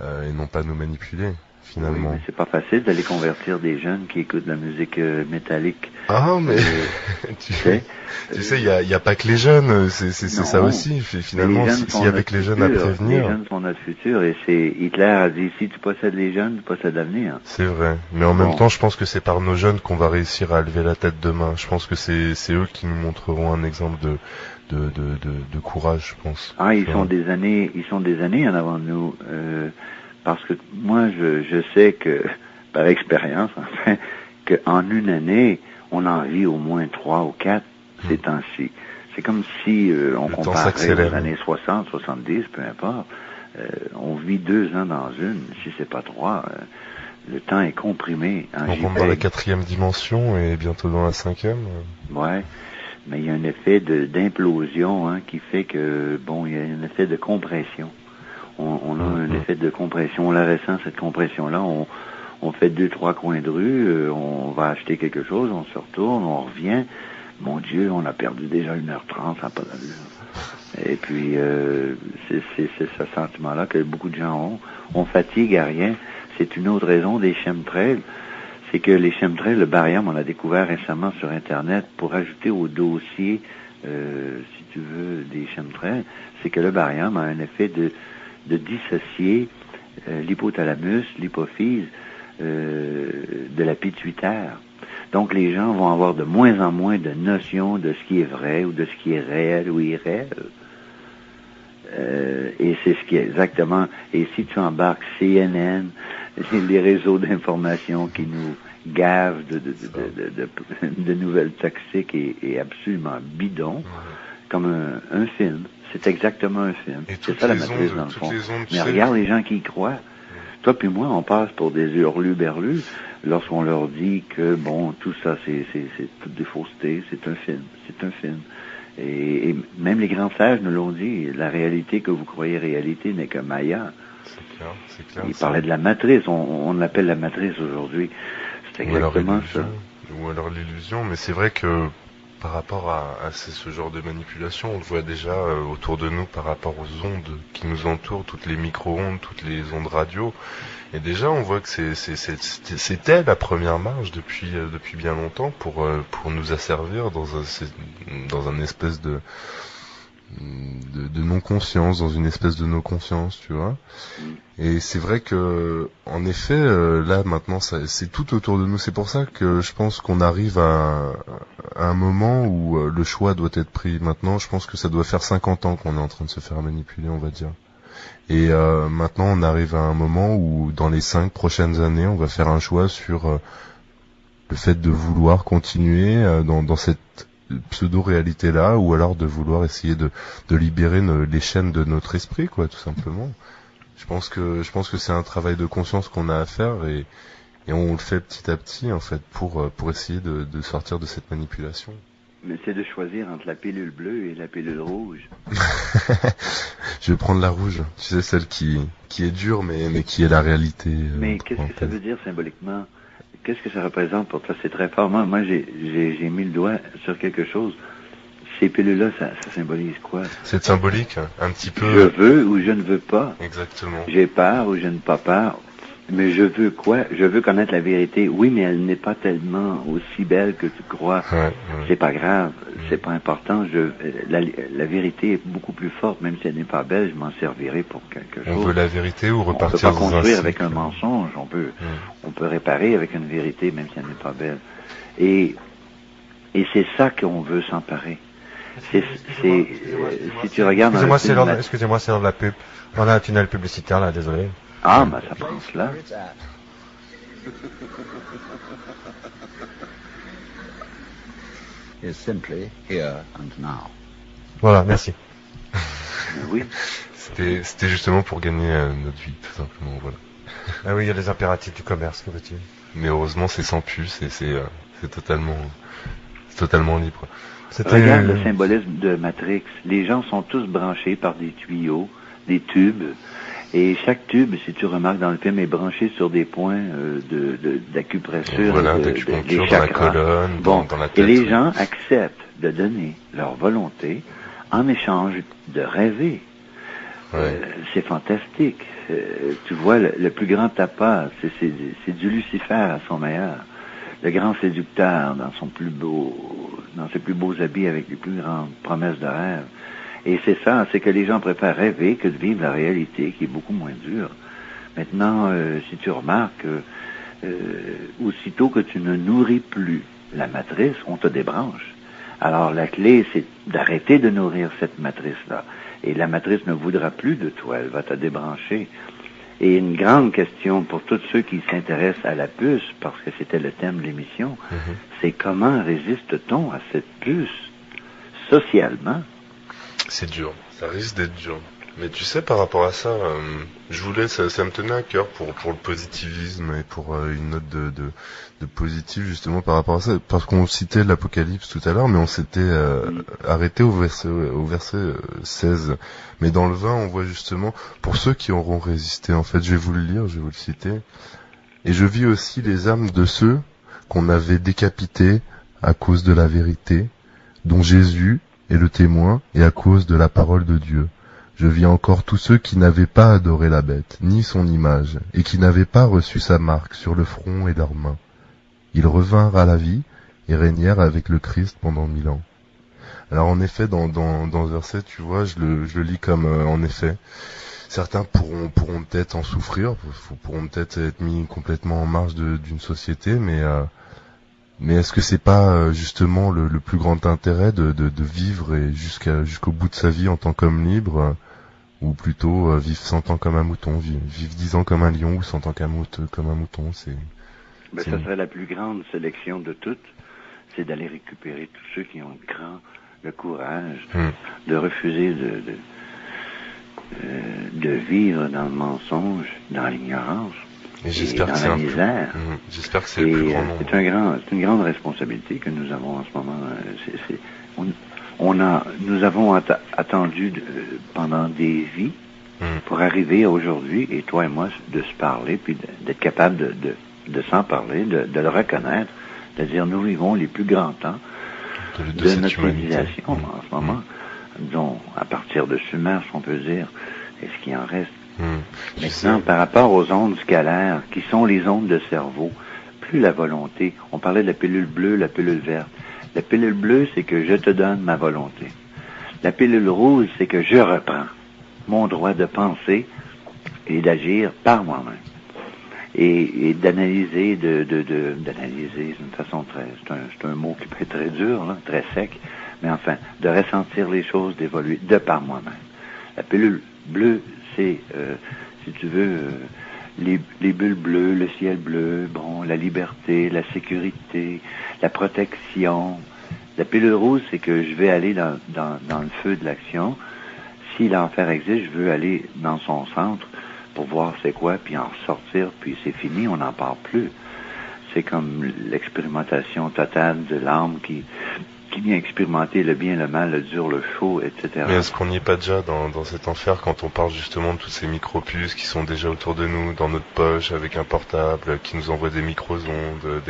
et non pas nous manipuler, finalement. Oui, mais c'est pas facile d'aller convertir des jeunes qui écoutent de la musique métallique. Ah, mais tu sais, il y a pas que les jeunes, c'est ça aussi. Finalement, s'il y avait que les jeunes à prévenir. Les jeunes sont notre futur, et c'est Hitler a dit, si tu possèdes les jeunes, tu possèdes l'avenir. C'est vrai, mais en même temps, je pense que c'est par nos jeunes qu'on va réussir à lever la tête demain. Je pense que c'est eux qui nous montreront un exemple de courage, je pense. Ah, ils sont des années en avant de nous, parce que moi, je sais que, par expérience, enfin, qu'en une année, on en vit au moins 3 ou 4 ces temps-ci. C'est comme si on comparait aux années 60, 70, peu importe. On vit 2 ans dans une, si c'est pas 3. Le temps est comprimé. On rentre dans la 4e dimension et bientôt dans la 5e. Ouais, mais il y a un effet d'implosion, hein, qui fait que, bon, il y a un effet de compression. On a un effet de compression. On la ressent, cette compression-là. On fait 2-3 coins de rue, on va acheter quelque chose, on se retourne, on revient. Mon Dieu, on a perdu déjà 1h30, ça n'a pas d'allure. Et puis, c'est ce sentiment-là que beaucoup de gens ont. On fatigue à rien. C'est une autre raison des chemtrails. C'est que les chemtrails, le barium, on l'a découvert récemment sur Internet, pour ajouter au dossier, si tu veux, des chemtrails, c'est que le barium a un effet de dissocier l'hypothalamus, l'hypophyse, de la pituitaire. Donc les gens vont avoir de moins en moins de notions de ce qui est vrai ou de ce qui est réel ou irréel. Et c'est ce qui est exactement... Et si tu embarques CNN, les réseaux d'information qui nous gavent de nouvelles toxiques et absolument bidons, comme un film. C'est exactement un film. C'est ça la matrice, dans le fond. Mais regarde les gens qui y croient. Toi puis moi, on passe pour des hurlus-berlus lorsqu'on leur dit que, bon, tout ça, c'est toute des faussetés, c'est un film, c'est un film. Et même les grands sages nous l'ont dit, la réalité que vous croyez réalité n'est que Maya. C'est clair. Ils parlaient de la matrice, on l'appelle la matrice aujourd'hui. C'est exactement ça. Ou alors l'illusion, mais c'est vrai que par rapport à ce genre de manipulation, on le voit déjà autour de nous par rapport aux ondes qui nous entourent, toutes les micro-ondes, toutes les ondes radio. Et déjà, on voit que c'était la première marche depuis bien longtemps pour nous asservir dans un espèce de non-conscience, dans une espèce de no-conscience, tu vois. Et c'est vrai que, en effet, là maintenant, c'est tout autour de nous. C'est pour ça que je pense qu'on arrive à un moment où le choix doit être pris. Maintenant, je pense que ça doit faire 50 ans qu'on est en train de se faire manipuler, on va dire. Et maintenant, on arrive à un moment où, dans les 5 prochaines années, on va faire un choix sur le fait de vouloir continuer dans cette pseudo-réalité-là, ou alors de vouloir essayer de libérer les chaînes de notre esprit, quoi, tout simplement. Je pense que c'est un travail de conscience qu'on a à faire, et on le fait petit à petit, en fait, pour essayer de sortir de cette manipulation. Mais c'est de choisir entre la pilule bleue et la pilule rouge. Je vais prendre la rouge, tu sais, celle qui est dure, mais qui est la réalité. Mais qu'est-ce que ça veut dire symboliquement? Qu'est-ce que ça représente pour toi? C'est très fort. Moi, j'ai mis le doigt sur quelque chose. Ces pilules-là, ça symbolise quoi? C'est symbolique, un petit peu. Je veux ou je ne veux pas. Exactement. J'ai peur ou je n'ai pas peur. Mais je veux quoi? Je veux connaître la vérité. Oui, mais elle n'est pas tellement aussi belle que tu crois. Ouais. C'est pas grave. C'est pas important. La vérité est beaucoup plus forte, même si elle n'est pas belle, je m'en servirai pour quelque chose. On veut la vérité ou repartir dans un cycle? On peut pas construire avec un mensonge. On peut réparer avec une vérité, même si elle n'est pas belle. Et c'est ça qu'on veut s'emparer. Si tu regardes... Excusez-moi, c'est dans la pub. On a un tunnel publicitaire, là, désolé. Ah, bah ça passe là. Is simply here and now. Voilà, merci. Oui. C'était justement pour gagner notre vie, tout simplement, voilà. Ah oui, il y a les impératifs du commerce, que veux-tu? Mais heureusement, c'est sans puce et c'est totalement libre. Regarde le symbolisme de Matrix. Les gens sont tous branchés par des tuyaux, des tubes. Et chaque tube, si tu remarques dans le film, est branché sur des points d'acupressure, d'acupuncture dans la colonne, dans la tête. Et les gens acceptent de donner leur volonté en échange de rêver. C'est fantastique. Tu vois, le plus grand tapas, c'est du Lucifer à son meilleur. Le grand séducteur dans ses plus beaux habits avec les plus grandes promesses de rêve. Et c'est ça, c'est que les gens préfèrent rêver que de vivre la réalité qui est beaucoup moins dure. Maintenant, si tu remarques, aussitôt que tu ne nourris plus la matrice, on te débranche. Alors la clé, c'est d'arrêter de nourrir cette matrice-là. Et la matrice ne voudra plus de toi, elle va te débrancher. Et une grande question pour tous ceux qui s'intéressent à la puce, parce que c'était le thème de l'émission, c'est comment résiste-t-on à cette puce socialement? C'est dur, ça risque d'être dur. Mais tu sais, par rapport à ça, je voulais, ça me tenait à cœur pour le positivisme et pour une note de positif justement par rapport à ça, parce qu'on citait l'Apocalypse tout à l'heure, mais on s'était arrêté au verset 16. Mais dans le 20, on voit justement, pour ceux qui auront résisté, en fait, je vais vous le lire, je vais vous le citer. Et je vis aussi les âmes de ceux qu'on avait décapités à cause de la vérité, dont Jésus est le témoin, et à cause de la parole de Dieu. Je vis encore tous ceux qui n'avaient pas adoré la bête, ni son image, et qui n'avaient pas reçu sa marque sur le front et leurs mains. Ils revinrent à la vie et régnèrent avec le Christ pendant 1000 ans. Alors en effet, dans ce verset, tu vois, je le lis comme en effet, certains pourront peut-être en souffrir, pourront peut-être être mis complètement en marge d'une société, mais est-ce que c'est pas justement le plus grand intérêt de vivre et jusqu'au bout de sa vie en tant qu'homme libre, ou plutôt vivre 100 ans comme un mouton, vivre 10 ans comme un lion ou 100 ans comme un mouton, ça serait la plus grande sélection de toutes, c'est d'aller récupérer tous ceux qui ont le courage de refuser de vivre dans le mensonge, dans l'ignorance. Et j'espère dans la misère. J'espère que c'est le plus grand nombre. C'est une grande responsabilité que nous avons en ce moment. Nous avons attendu pendant des vies pour arriver à aujourd'hui, et toi et moi, de se parler, puis d'être capable de s'en parler, de le reconnaître, de dire nous vivons les plus grands temps de notre civilisation en ce moment, dont à partir de Sumer, on peut dire, est-ce qu'il en reste? Maintenant, par rapport aux ondes scalaires, qui sont les ondes de cerveau, plus la volonté, on parlait de la pilule bleue, la pilule verte. La pilule bleue, c'est que je te donne ma volonté. La pilule rouge, c'est que je reprends mon droit de penser et d'agir par moi-même. Et d'analyser, d'analyser, c'est une façon c'est un mot qui peut être très dur, là, très sec, mais enfin, de ressentir les choses, d'évoluer de par moi-même. La pilule bleue, c'est, si tu veux, les bulles bleues, le ciel bleu, la liberté, la sécurité, la protection. La pilule rouge, c'est que je vais aller dans le feu de l'action. Si l'enfer existe, je veux aller dans son centre pour voir c'est quoi, puis en ressortir, puis c'est fini, on n'en parle plus. C'est comme l'expérimentation totale de l'âme qui vient expérimenter le bien, le mal, le dur, le chaud, etc. Mais est-ce qu'on n'y est pas déjà dans cet enfer quand on parle justement de tous ces micropuces qui sont déjà autour de nous, dans notre poche, avec un portable, qui nous envoie des micro-ondes,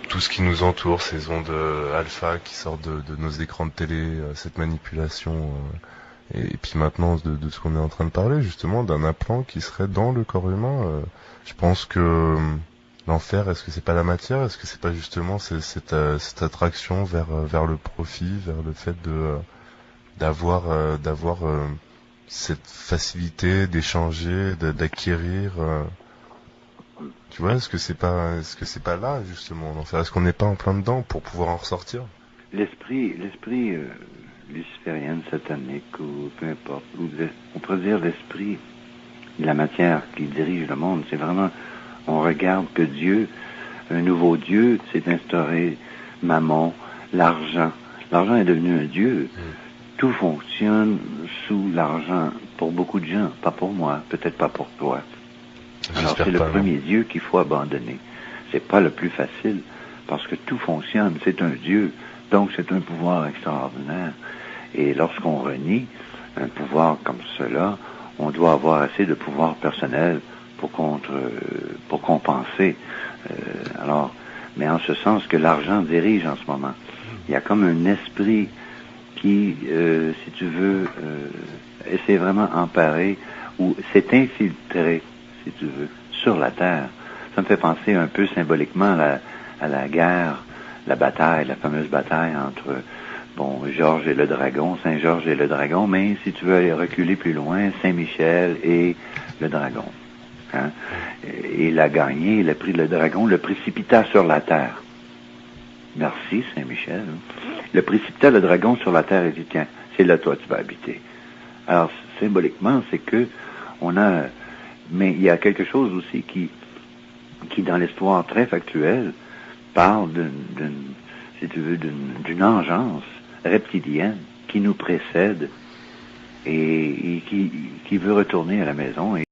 tout ce qui nous entoure, ces ondes alpha qui sortent de nos écrans de télé, cette manipulation, et puis maintenant de ce qu'on est en train de parler, justement, d'un implant qui serait dans le corps humain. Je pense que l'enfer, est-ce que c'est pas la matière? Est-ce que c'est pas justement cette attraction vers le profit, vers le fait d'avoir cette facilité d'échanger, d'acquérir? Tu vois, est-ce que c'est pas là justement l'enfer? Est-ce qu'on n'est pas en plein dedans pour pouvoir en ressortir? L'esprit luciférienne, satanique, ou peu importe, on pourrait dire l'esprit de la matière qui dirige le monde, c'est vraiment, on regarde que Dieu, un nouveau Dieu s'est instauré, Mammon, l'argent. L'argent est devenu un Dieu. Tout fonctionne sous l'argent pour beaucoup de gens, pas pour moi, peut-être pas pour toi. Alors c'est le premier Dieu qu'il faut abandonner. C'est pas le plus facile, parce que tout fonctionne, c'est un Dieu, donc c'est un pouvoir extraordinaire. Et lorsqu'on renie un pouvoir comme cela, on doit avoir assez de pouvoir personnel pour compenser. Mais en ce sens que l'argent dirige en ce moment. Il y a comme un esprit qui, si tu veux, s'est vraiment emparé ou s'est infiltré, si tu veux, sur la terre. Ça me fait penser un peu symboliquement à la guerre, la bataille, la fameuse bataille entre, Georges et le dragon, Saint-Georges et le dragon, mais si tu veux aller reculer plus loin, Saint-Michel et le dragon. Hein? Et il a gagné, il a pris le dragon, le précipita sur la terre. Merci, Saint-Michel. Le précipita le dragon sur la terre et dit, tiens, c'est là toi tu vas habiter. Alors, symboliquement, c'est que mais il y a quelque chose aussi qui dans l'histoire très factuelle, parle d'une engeance reptilienne qui nous précède et qui veut retourner à la maison.